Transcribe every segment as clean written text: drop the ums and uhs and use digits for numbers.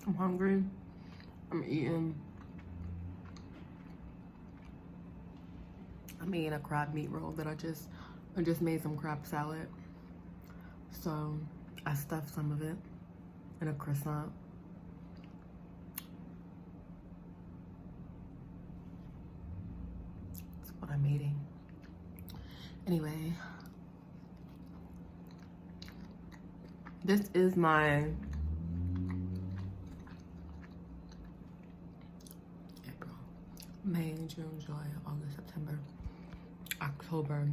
I'm hungry. I'm eating a crab meat roll that I just made some crab salad. So I stuffed some of it in a croissant. That's what I'm eating. Anyway, this is my April, May, June, July, August, September, October,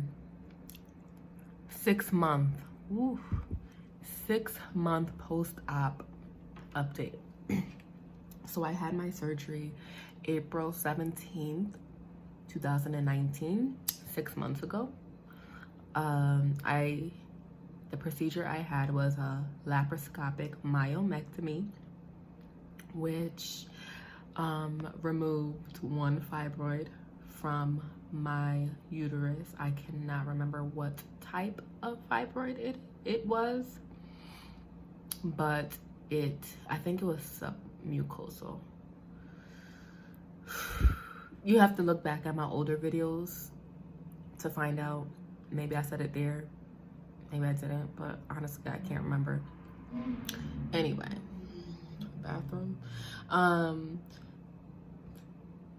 6-month, 6-month post-op update. So I had my surgery April 17th, 2019, 6 months ago. The procedure I had was a laparoscopic myomectomy, which removed one fibroid from my uterus. I cannot remember what type of fibroid it was, but I think it was submucosal. You have to look back at my older videos to find out. Maybe I said it there, maybe I didn't, but honestly I can't remember. Anyway, bathroom.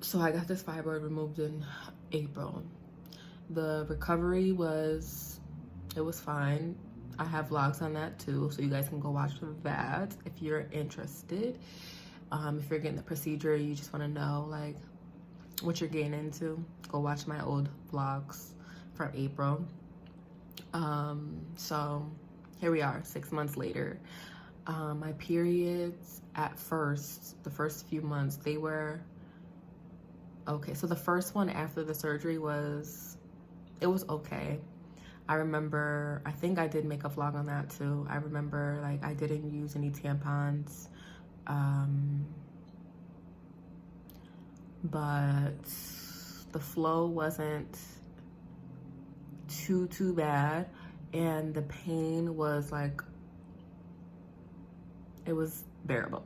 So I got this fibroid removed in April. The recovery was fine. I have vlogs on that too, so you guys can go watch that if you're interested. If you're getting the procedure, you just want to know like what you're getting into, go watch my old vlogs from April. So here we are, 6 months later. My periods at first, the first few months, they were okay. So the first one after the surgery was okay. I remember, I think I did make a vlog on that too. I remember like I didn't use any tampons, but the flow wasn't too bad, and the pain was like, it was bearable.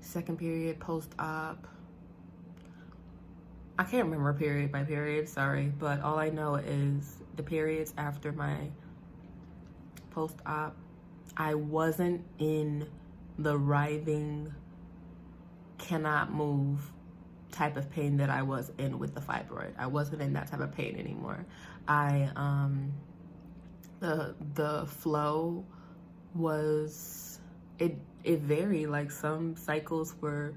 Second period post-op, I can't remember period by period, sorry, but all I know is the periods after my post-op, I wasn't in the writhing, cannot move type of pain that I was in with the fibroid. I wasn't in that type of pain anymore. The flow was, it varied. Like some cycles were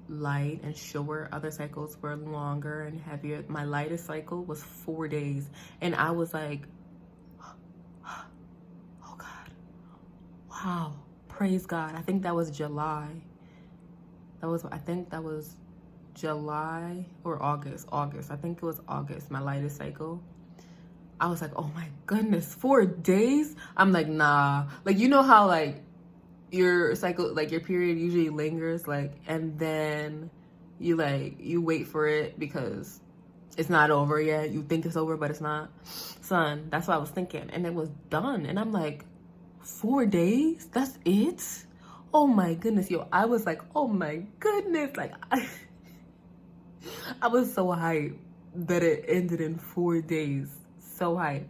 light and short, other cycles were longer and heavier. My lightest cycle was 4 days, and I was like, oh God, wow, praise God. I think that was July. I think that was July or August. I think it was August, my lightest cycle. I was like, oh my goodness, 4 days? I'm like, nah. Like, you know how like your cycle, like your period usually lingers, like, and then you wait for it because it's not over yet. You think it's over, but it's not. Son, that's what I was thinking. And it was done. And I'm like, 4 days? That's it? Oh my goodness, yo. I was like, oh my goodness. Like, I was so hyped that it ended in 4 days. So hyped.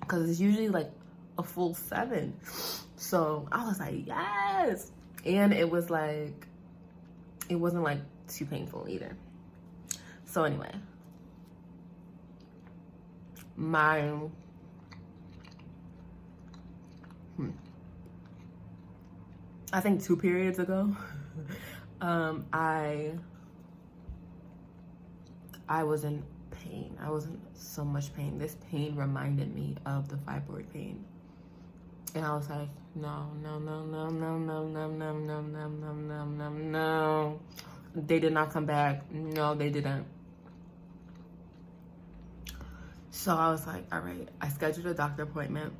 Because it's usually like a full 7. So I was like, yes. And it was like, it wasn't like too painful either. So anyway, I think 2 periods ago, I was in pain. I was in so much pain. This pain reminded me of the fibroid pain. And I was like, no. They did not come back. No, they didn't. So I was like, all right. I scheduled a doctor appointment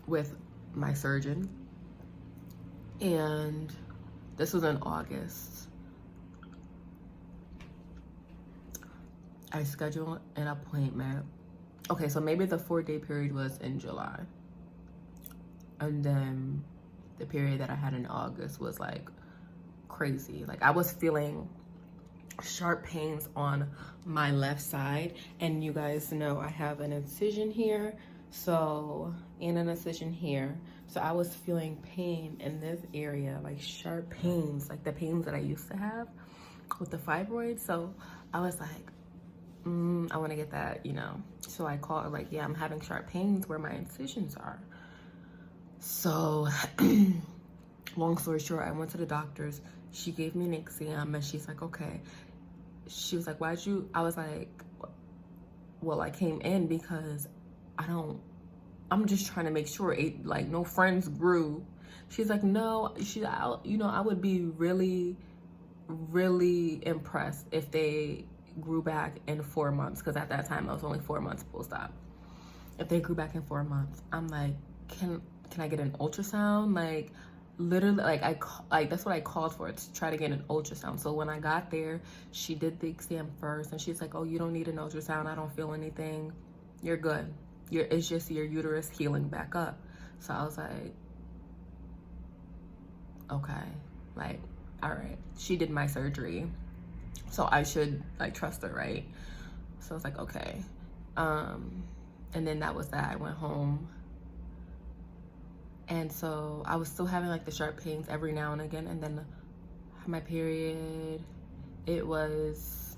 with my surgeon. And this was in August. I scheduled an appointment. Okay, so maybe the 4-day period was in July. And then the period that I had in August was like crazy. Like I was feeling sharp pains on my left side, and you guys know I have an incision here, so, and an incision here, so I was feeling pain in this area, like sharp pains, like the pains that I used to have with the fibroid. So I was like, I want to get that, you know. So I called, like, yeah, I'm having sharp pains where my incisions are. So long story short, I went to the doctor's. She gave me an exam, and she's like, okay. She was like, why'd you? I was like, well, I came in because I'm just trying to make sure like no friends grew. She's like, no, you know, I would be really, really impressed if they grew back in 4 months, because at that time I was only 4 months post-op. If they grew back in 4 months, I'm like, can I get an ultrasound? Like, literally, like that's what I called for, to try to get an ultrasound. So when I got there, she did the exam first, and she's like, oh, you don't need an ultrasound, I don't feel anything, you're good, it's just your uterus healing back up. So I was like, okay, like, all right. She did my surgery, so I should like trust her, right? So I was like, okay. And then that was that. I went home. And so I was still having like the sharp pains every now and again. And then my period, it wasn't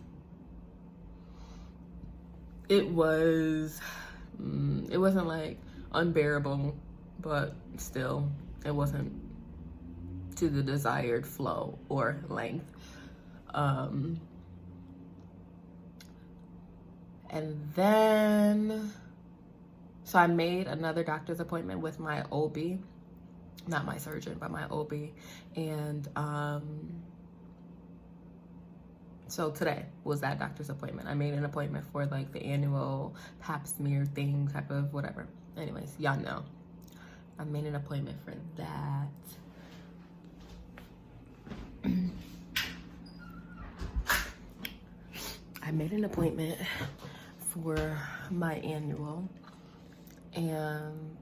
like unbearable, but still it wasn't to the desired flow or length. And then, so I made another doctor's appointment with my OB, not my surgeon, but my OB. And so today was that doctor's appointment. I made an appointment for like the annual pap smear thing, type of whatever. Anyways, y'all know. I made an appointment for that. I made an appointment for my annual, and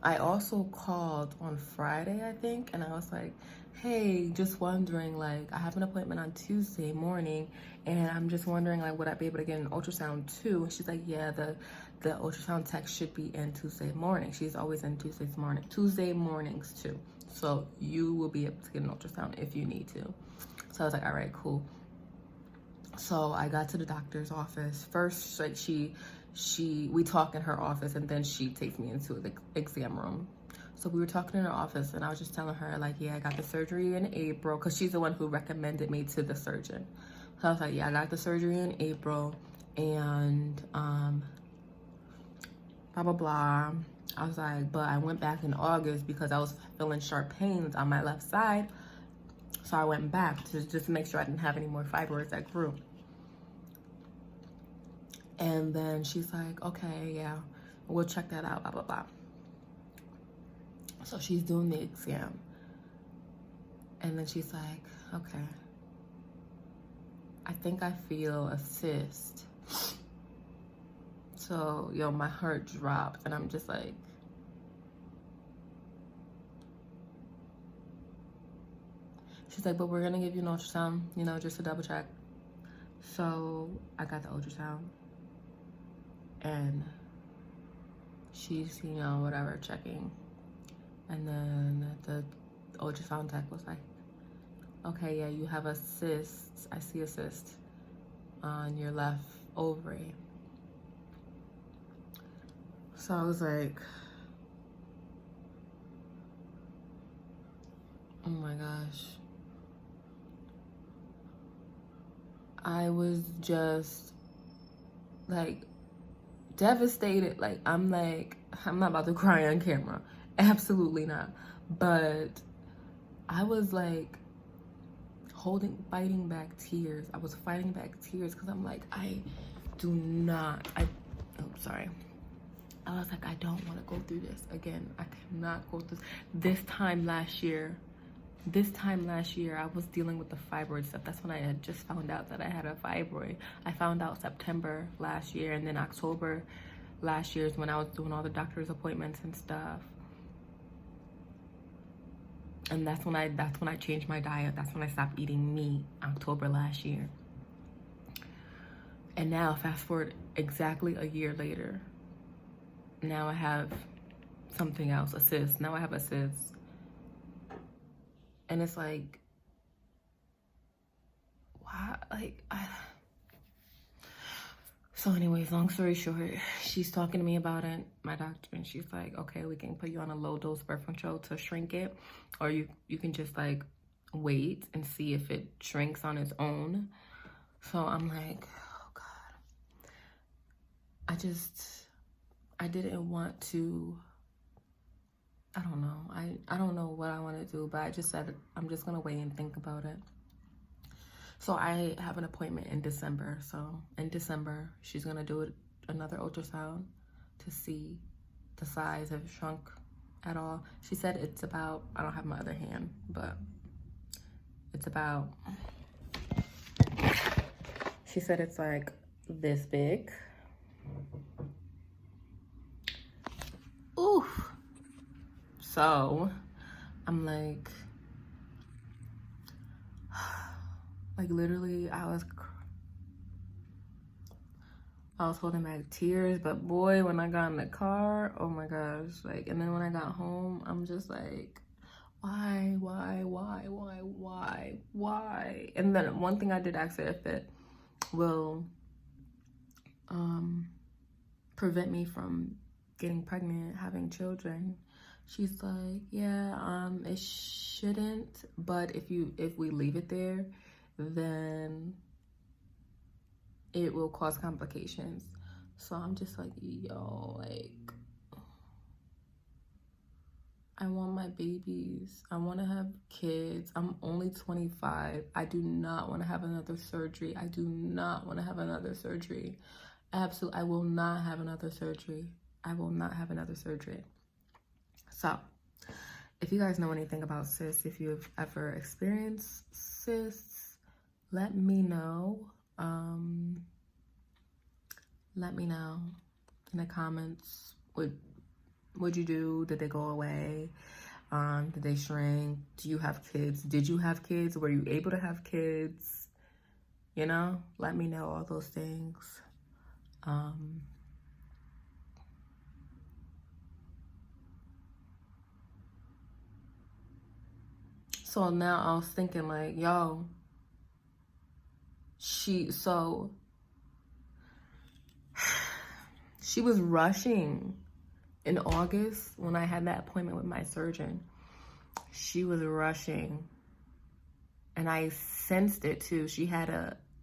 I also called on Friday, I think, and I was like, hey, just wondering, like, I have an appointment on Tuesday morning, and I'm just wondering, like, would I be able to get an ultrasound too? And she's like, yeah, the ultrasound tech should be in Tuesday morning. She's always in Tuesday mornings too. So you will be able to get an ultrasound if you need to. So I was like, all right, cool. So I got to the doctor's office. First, like we talk in her office, and then she takes me into the exam room. So we were talking in her office, and I was just telling her, like, yeah, I got the surgery in April, because she's the one who recommended me to the surgeon. So I was like, yeah, I got the surgery in April, and blah, blah, blah. I was like, but I went back in August because I was feeling sharp pains on my left side. So I went back to just make sure I didn't have any more fibroids that grew. And then she's like, okay, yeah, we'll check that out, blah, blah, blah. So she's doing the exam. And then she's like, okay, I think I feel a cyst. So, yo, my heart dropped, and I'm just like, she's like, but we're gonna give you an ultrasound, you know, just to double check. So I got the ultrasound, and she's, you know, whatever, checking. And then the ultrasound tech was like, okay, yeah, you have a cyst. I see a cyst on your left ovary. So I was like, oh my gosh. I was just like devastated. Like, I'm not about to cry on camera. Absolutely not. But I was like fighting back tears. I was fighting back tears because I'm like, I was like, I don't want to go through this again. I cannot go through this time last year. I was dealing with the fibroid stuff. That's when I had just found out that I had a fibroid. I found out September last year, and then October last year is when I was doing all the doctor's appointments and stuff. And that's when I changed my diet. That's when I stopped eating meat, October last year. And now, fast forward exactly a year later, now I have something else, a cyst. Now I have a cyst. And it's like, why? So anyways, long story short, she's talking to me about it, my doctor, and she's like, okay, we can put you on a low dose birth control to shrink it, or you can just like wait and see if it shrinks on its own. So I'm like, oh God. I didn't want to, I don't know. I don't know what I want to do, but I just said, I'm just going to wait and think about it. So I have an appointment in December. So in December, she's going to do another ultrasound to see the size, have shrunk at all. She said it's about, I don't have my other hand, but it's about, she said it's like this big. Oof. So I'm like literally I was holding back tears, but boy, when I got in the car, oh my gosh, like, and then when I got home, I'm just like, why? And then one thing I did ask her if it will prevent me from getting pregnant, having children. She's like, yeah, it shouldn't, but if we leave it there, then it will cause complications. So I'm just like, yo, like, I want my babies. I want to have kids. I'm only 25. I do not want to have another surgery. I do not want to have another surgery. Absolutely, I will not have another surgery. I will not have another surgery. So, if you guys know anything about cysts, if you've ever experienced cysts, let me know. Let me know in the comments. What'd you do? Did they go away? Did they shrink? Do you have kids? Did you have kids? Were you able to have kids? You know, let me know all those things. So now I was thinking like, yo, she was rushing in August when I had that appointment with my surgeon. She was rushing, and I sensed it too.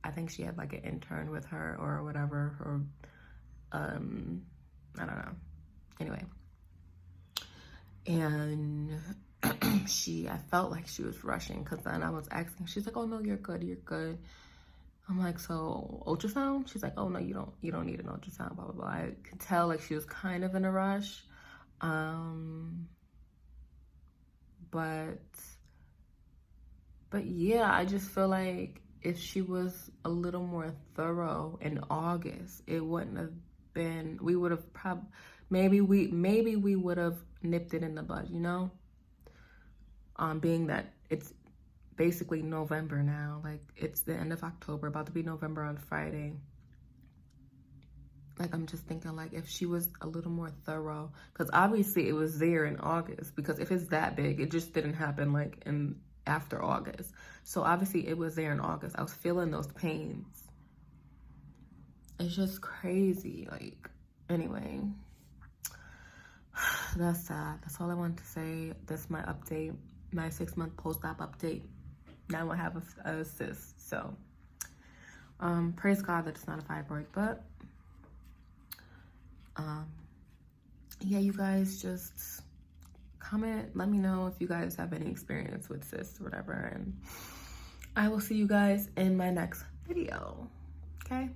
I think she had like an intern with her or whatever, or I don't know. Anyway, and I felt like she was rushing, because then I was asking, she's like, oh no, you're good. I'm like, so ultrasound? She's like, oh no, you don't need an ultrasound, blah, blah, blah. I could tell like she was kind of in a rush. But yeah, I just feel like if she was a little more thorough in August, it wouldn't have been, we would have maybe we would have nipped it in the bud, you know? Being that it's basically November now, like it's the end of October, about to be November on Friday. Like, I'm just thinking like if she was a little more thorough, because obviously it was there in August, because if it's that big, it just didn't happen like after August. So obviously it was there in August. I was feeling those pains. It's just crazy. Like, anyway, that's sad. That's all I wanted to say. That's my update, my 6-month post-op update. Now I have a cyst. So praise God that it's not a fibroid. But yeah, you guys just comment, let me know if you guys have any experience with cysts or whatever, and I will see you guys in my next video. Okay.